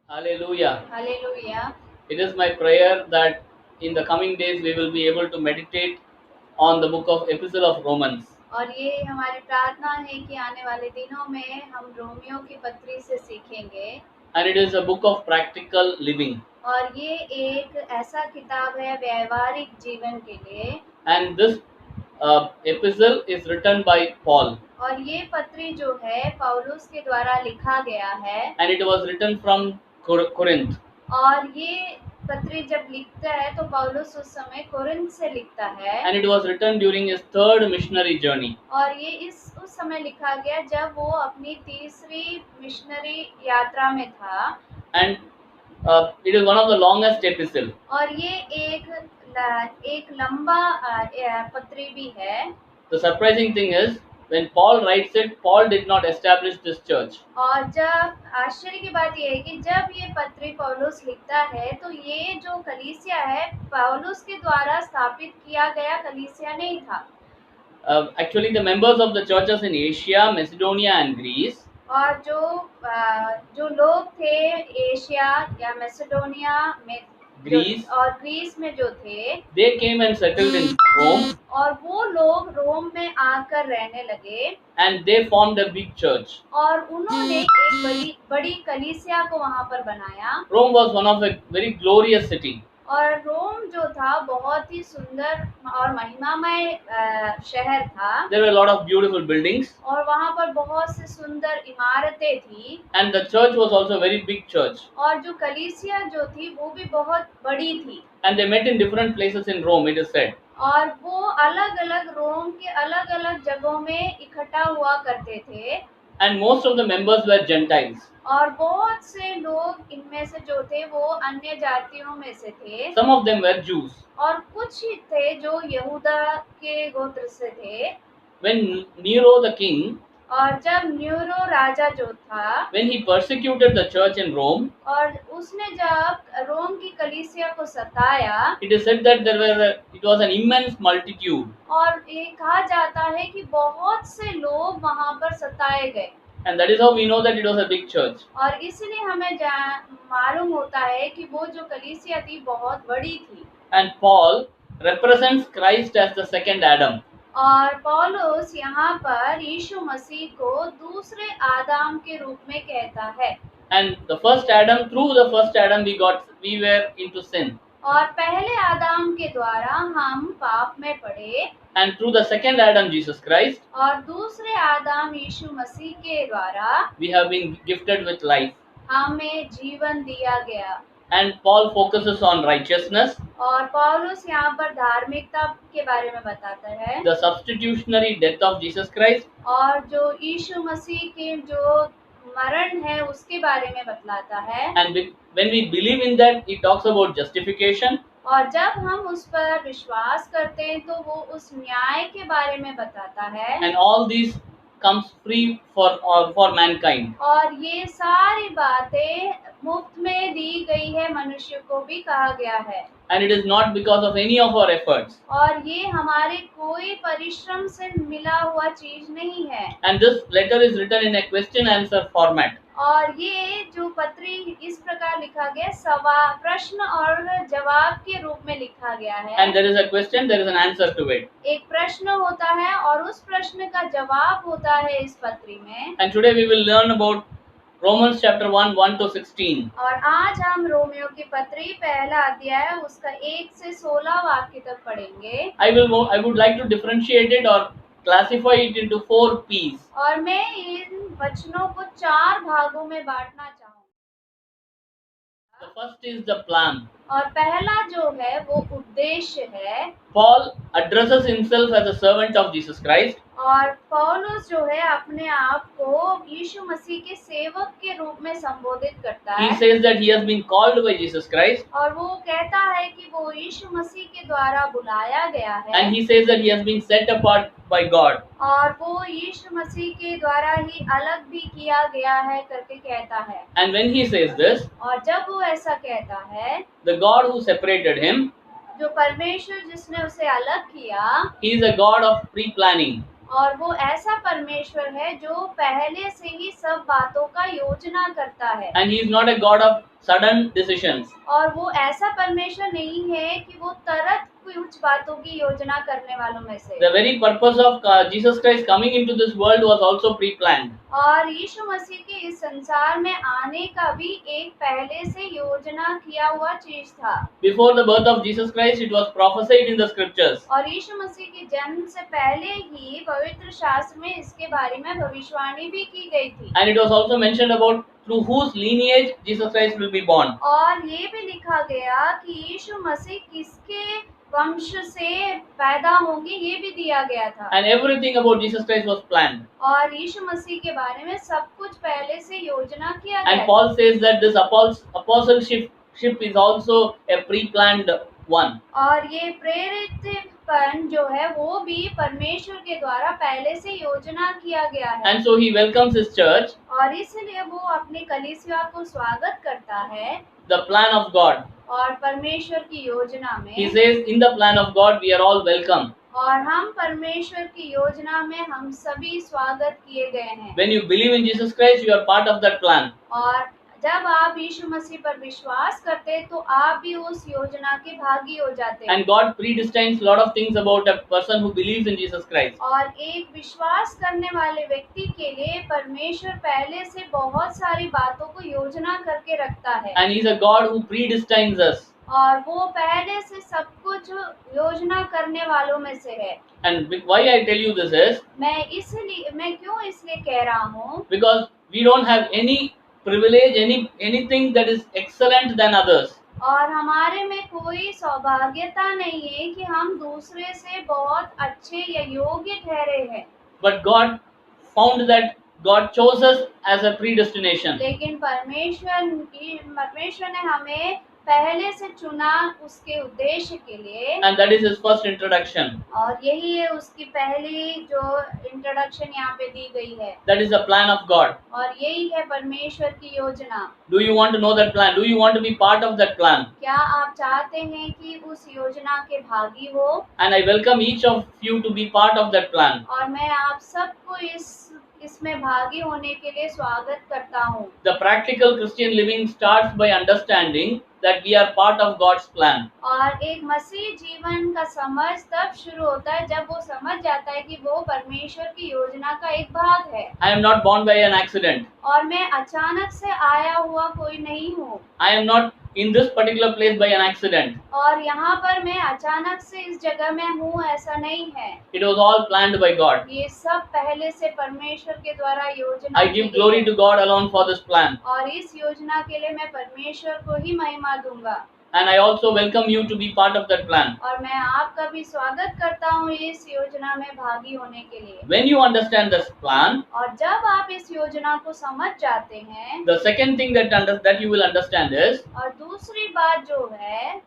Hallelujah. Hallelujah. It is my prayer that in the coming days we will be able to meditate on the book of Epistle of Romans. और ये हमारी प्रार्थना है कि आने वाले दिनों में हम रोमियो की पत्री से सीखेंगे। And it is a book of practical living. और ये एक ऐसा किताब है व्यवहारिक जीवन के लिए। And this epistle is written by Paul. और ये पत्री जो है पौलुस के द्वारा लिखा गया है। And it was written from Corinth. और ये पत्री जब लिखता है तो पौलुस उस समय कोरिन्थ से लिखता है। And it was written during his third missionary journey. और ये उस समय लिखा गया जब वो अपनी तीसरी मिशनरी यात्रा में था। And it is one of the longest epistle. और ये एक लंबा पत्री भी है। The surprising thing is when Paul writes it, Paul did not establish this church. और जब आश्चर्य की बात यह है कि जब ये पत्री पौलुस लिखता है तो ये जो कलीसिया है पौलुस के द्वारा स्थापित किया गया कलीसिया नहीं था। Actually, the members of the churches in Asia, Macedonia, and Greece. और जो लोग थे एशिया या मैसेडोनिया में ग्रीस और ग्रीस में जो थे they came and settled in Rome और वो लोग रोम में आकर रहने लगे and they formed a big church. और उन्होंने एक बड़ी कलीसिया को वहाँ पर बनाया। Rome was one of a very glorious city. और रोम जो था बहुत ही सुंदर और महिमामय शहर था। There were a lot of beautiful buildings. और वहाँ पर बहुत से सुंदर इमारतें थी। And the church was also a very big church. और जो कलीसिया जो थी वो भी बहुत बड़ी थी। And they met in different places in Rome, it is said. और वो अलग-अलग रोम के अलग-अलग जगहों में इकट्ठा हुआ करते थे। And most of the members were Gentiles. और बहुत से लोग इनमें से जो थे वो अन्य जातियों में से थे। Some of them were Jews. और कुछ ही थे जो यहूदा के गोत्र से थे। When Nero the king, और जब न्यूरो राजा जो था, when he persecuted the church in Rome, और उसने जब रोम की कलीसिया को सताया, it is said that it was an immense multitude. और ये कहा जाता है कि बहुत से लोग वहाँ पर सताए गए। And that is how we know that it was a big church. और इसलिए हमें मालूम होता है कि वो जो कलीसिया थी बहुत बड़ी थी। And Paul represents Christ as the second Adam. और पौलुस यहाँ पर यीशु मसीह को दूसरे आदम के रूप में कहता है। And the first Adam, through the first Adam we were into sin. और पहले आदम के द्वारा हम पाप में पड़े। And through the second Adam, Jesus Christ, और दूसरे आदम यीशु मसीह के द्वारा we have been gifted with life. हमें जीवन दिया गया। And Paul focuses on righteousness. और पौलुस यहाँ पर धार्मिकता के बारे में बताता है। The substitutionary death of Jesus Christ. और जो यीशु मसीह के जो मरण है उसके बारे में बतलाता है। And when we believe in that, he talks about justification. और जब हम उस पर विश्वास करते हैं तो वो उस न्याय के बारे में बताता है। And all these comes free for mankind. और ये सारी बातें मुफ्त में दी गई है, मनुष्य को भी कहा गया है। And it is not because of any of our efforts. और ये हमारे कोई परिश्रम से मिला हुआ चीज नहीं है। And this letter is written in a question answer format. और ये जो पत्री इस प्रकार लिखा गया, प्रश्न और जवाब के रूप में लिखा गया है। And there is a question, there is an answer to it. एक प्रश्न होता है और उस प्रश्न का जवाब होता है इस पत्री में। And today we will learn about Romans chapter 1 to 16. और आज हम रोमियो की पत्री पहला अध्याय उसका 1 से 16 वाक्य तक पढ़ेंगे। I would like to differentiate it or classify it into 4 P's. और मैं इन वचनों को 4 भागों में बांटना चाहूँगा। The first is the plan. और पहला जो है वो उद्देश्य है। Paul addresses himself as a servant of Jesus Christ. और पौलुस जो है अपने आप को यीशु मसीह के सेवक के रूप में संबोधित करता है। He says that he has been called by Jesus Christ. और वो कहता है कि वो यीशु मसीह के द्वारा बुलाया गया है। And he says that he has been set apart by God. और वो यीशु मसीह के द्वारा ही अलग भी किया गया है करके कहता है। And when he says this, और जब वो ऐसा कहता है, the God who separated him, जो परमेश्वर जिसने उसे अलग किया, he is a God of pre-planning. और वो ऐसा परमेश्वर है जो पहले से ही सब बातों का योजना करता है। And He is not a God of sudden decisions. और वो ऐसा परमेश्वर नहीं है कि वो तुरंत कुछ बातों की योजना करने वालों में से। The very purpose of Jesus Christ coming into this world was also pre-planned. और यीशु मसीह के इस संसार में आने का भी एक पहले से योजना किया हुआ चीज था। Before the birth of Jesus Christ, it was prophesied in the scriptures. और यीशु मसीह के जन्म से पहले ही पवित्र शास्त्र में इसके बारे में भविष्यवाणी भी की गई थी। And it was also mentioned about through whose lineage Jesus Christ will be born. और ये भी लिखा गया कि यीशु मसीह किसके वंश से पैदा होंगे, ये भी दिया गया था। And everything about Jesus Christ was planned. और यीशु मसीह के बारे में सब कुछ पहले से योजना किया गया। And Paul says that this apostleship is also a pre-planned one. और ये प्रेरितपन जो है वो भी परमेश्वर के द्वारा पहले से योजना किया गया है। And so he welcomes his church, और इसलिए वो अपनी कलीसिया को स्वागत करता है the plan of God. और परमेश्वर की योजना में। He says, in the plan of God, we are all welcome. और हम परमेश्वर की योजना में हम सभी स्वागत किए गए हैं। When you believe in Jesus Christ, you are part of that plan. और जब आप यीशु मसीह पर विश्वास करते हैं तो आप भी उस योजना के भागी हो जाते हैं। And God predestines a lot of things about a person who believes in Jesus Christ. और एक विश्वास करने वाले व्यक्ति के लिए परमेश्वर पहले से बहुत सारी बातों को योजना करके रखता है। And He's a God who predestines us. और वो पहले से सब कुछ योजना करने वालों में से है। And why I tell you this is मैं क्यों इसलिए कह रहा हूँ, because we don't have any privilege, anything that is excellent than others. और हमारे में कोई सौभाग्यता नहीं है कि हम दूसरे से बहुत अच्छे या योग्य ठहरे हैं। But God found that God chose us as a predestination. लेकिन परमेश्वर ने हमें पहले से चुना उसके उद्देश्य के लिए। And that is His first introduction. और यही है उसकी पहली जो इंट्रोडक्शन यहाँ पे दी गई है। That is the plan of God. और यही है परमेश्वर की योजना। Do you want to know that plan? Do you want to be part of that plan? क्या आप चाहते हैं कि उस योजना के भागी हो? And I welcome each of you to be part of that plan. और मैं आप सबको इसमें भागी होने के लिए स्वागत करता हूँ। The practical Christian living starts by understanding that we are part of God's plan. और एक मसीह जीवन का समझ तब शुरू होता है जब वो समझ जाता है कि वो परमेश्वर की योजना का एक भाग है। I am not born by an accident. और मैं अचानक से आया हुआ कोई नहीं हूँ। I am not in this particular place by an accident. और यहाँ पर मैं अचानक से इस जगह में हूँ, ऐसा नहीं है। It was all planned by God. ये सब पहले से परमेश्वर के द्वारा योजना I give glory to God alone for this plan. और इस योजना के लिए मैं परमेश्वर को ही महिमा दूंगा। And I also welcome you to be part of that plan. और मैं आपका भी स्वागत करता हूँ इस योजना में भागी होने के लिए। When you understand this plan, और जब आप इस योजना को समझ जाते हैं, the second thing that you will understand is और दूसरी बात जो है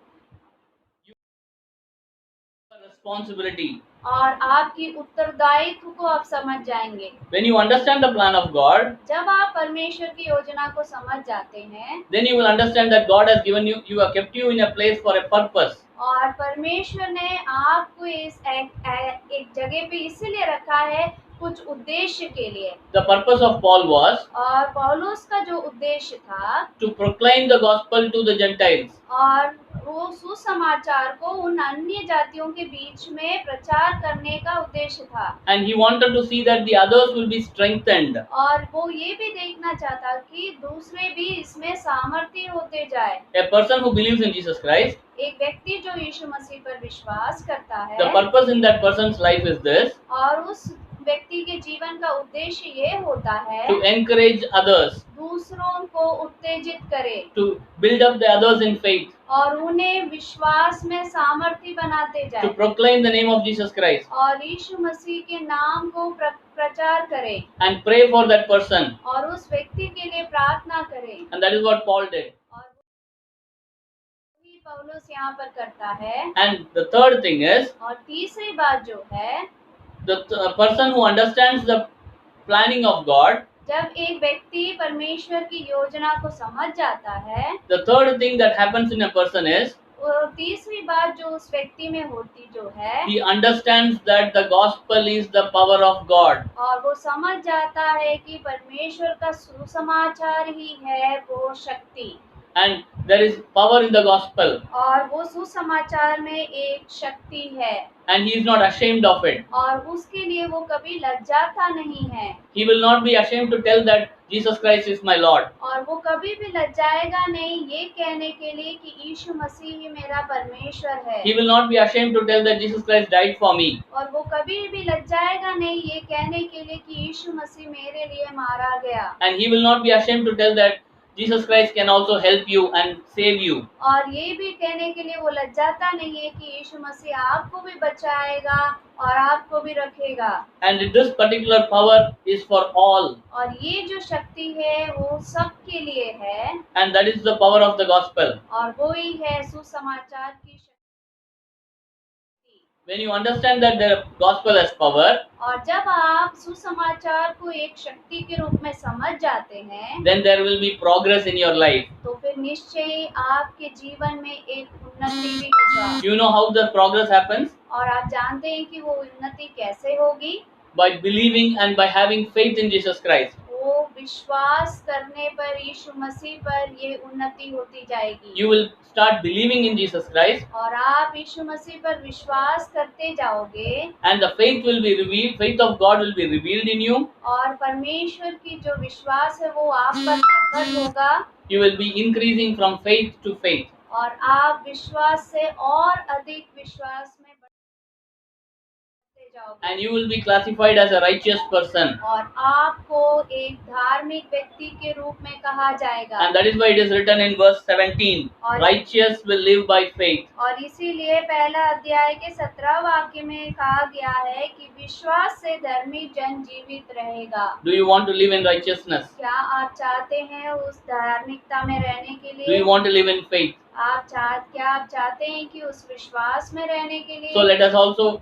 responsibility. और आपकी उत्तरदायित्व को आप समझ जाएंगे। When you understand the plan of God, जब आप परमेश्वर की योजना को समझ जाते हैं, then you will understand that God has given you have kept you in a place for a purpose. और परमेश्वर ने आपको इस एक जगह पे इसीलिए रखा है कुछ उद्देश्य के लिए। The purpose of Paul was और पौलुस का जो उद्देश्य था to proclaim the gospel to the Gentiles. और वो सुसमाचार को उन अन्य जातियों के बीच में प्रचार करने का उद्देश्य था। And he wanted to see that the others will be strengthened. और वो ये भी देखना चाहता कि दूसरे भी इसमें सामर्थ्य होते जाए। A person who believes in Jesus Christ, एक व्यक्ति जो यीशु मसीह पर विश्वास करता है, the purpose in that person's life is this: और उस व्यक्ति के जीवन का उद्देश्य ये होता है to encourage others, दूसरों को उत्तेजित करे, to build up the others in faith, और उन्हें विश्वास में सामर्थ्य बनाते to जाए, proclaim the name of Jesus Christ, और यीशु मसीह के नाम को प्रचार करे, and pray for that person. और उस व्यक्ति के लिए प्रार्थना करे। And that is what Paul did. और वही पौलुस यहाँ पर करता है। And the third thing is, और तीसरी बात जो है, the person who understands the planning of God, जब एक व्यक्ति परमेश्वर की योजना को समझ जाता है, the third thing that happens in a person is तीसरी बात जो उस व्यक्ति में होती जो है, he understands that the gospel is the power of God. और वो समझ जाता है कि परमेश्वर का सुसमाचार ही है वो शक्ति, And there is power in the gospel, और वो सुसमाचार में एक शक्ति है, and he is not ashamed of it. और उसके लिए वो कभी लज्जाता नहीं है, He will not be ashamed to tell that Jesus Christ is my Lord. और वो कभी भी लज्जाएगा नहीं ये कहने के लिए कि यीशु मसीह ही मेरा परमेश्वर है, He will not be ashamed to tell that Jesus Christ died for me. और वो कभी भी लज्जाएगा नहीं ये कहने के लिए कि यीशु मसीह मेरे लिए मारा गया, And he will not be ashamed to tell that Jesus Christ can also help you and save you. और ये भी कहने के लिए वो लज्जाता नहीं है कि यीशु मसीह आपको भी बचाएगा और आपको भी रखेगा, And this particular power is for all. और ये जो शक्ति है वो सबके लिए है, And that is the power of the gospel. और वो ही है सुसमाचार की शक्ति। When you understand that the gospel has power, और जब आप सुसमाचार को एक शक्ति के रूप में समझ जाते हैं, then there will be progress in your life. तो फिर निश्चय ही आपके जीवन में एक उन्नति भी होगा। You know how the progress happens? और आप जानते हैं कि वो उन्नति कैसे होगी? By believing and by having faith in Jesus Christ. वो विश्वास करने पर यीशु मसीह पर ये उन्नति होती जाएगी। You will start believing in Jesus Christ, और आप यीशु मसीह पर विश्वास करते जाओगे, and the faith will be revealed. Faith of God will be revealed in you. और परमेश्वर की जो विश्वास है वो आप पर प्रकट होगा, You will be increasing from faith to faith. और आप विश्वास से और अधिक विश्वास में बढ़ते जाओगे, And you will be classified as a righteous person. और आपको एक धार्मिक व्यक्ति के रूप में कहा जाएगा। And that is why it is written in verse 17, righteous will live by faith. और इसीलिए पहला अध्याय के 17 वाक्य में कहा गया है कि विश्वास से धर्मी जन जीवित रहेगा। Do you want to live in righteousness? क्या आप चाहते हैं उस धार्मिकता में रहने के Do you लिए? want to live in faith? क्या आप चाहते हैं कि उस विश्वास में रहने के So लिए? let us also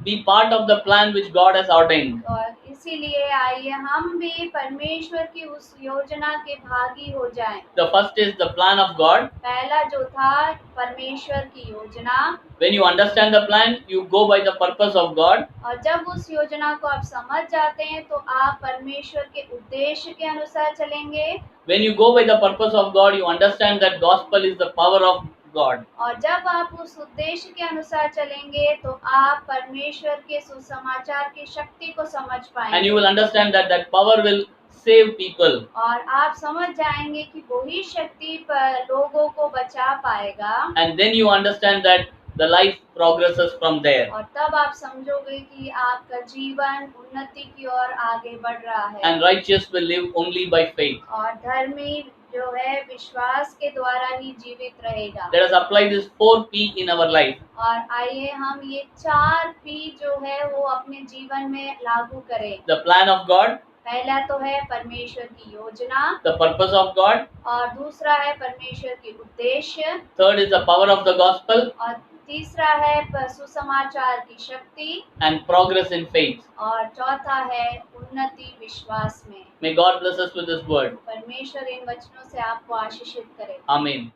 be part of the plan which God has ordained. और इसीलिए आइए हम भी परमेश्वर की उस योजना के भागी हो जाएं। The first is the plan of God. पहला जो था परमेश्वर की योजना, When you understand the plan, you go by the purpose of God. और जब उस योजना को आप समझ जाते हैं तो आप परमेश्वर के उद्देश्य के अनुसार चलेंगे, When you go by the purpose of God, you understand that gospel is the power of God. और जब आप उस उद्देश्य के अनुसार चलेंगे तो आप परमेश्वर के सुसमाचार की शक्ति को समझ And पाएंगे, you will understand that that power will save people. और आप समझ जाएंगे कि वही शक्ति पर लोगों को बचा पाएगा, And then you understand that the life progresses from there. और तब आप समझोगे कि आपका जीवन उन्नति की ओर आगे बढ़ रहा है, And righteous will live only by faith. और धर्मी जो है विश्वास के द्वारा ही जीवित रहेगा। Let us apply this 4P in our life. और आइए हम ये 4 P जो है वो अपने जीवन में लागू करें। The plan of God, पहला तो है परमेश्वर की योजना, the purpose of God. और दूसरा है परमेश्वर की उद्देश्य, Third is the power of the gospel और तीसरा है सुसमाचार की शक्ति, and progress in faith. और चौथा है उन्नति विश्वास में। May God bless us with this word. परमेश्वर इन वचनों से आपको आशीषित करे। Amen.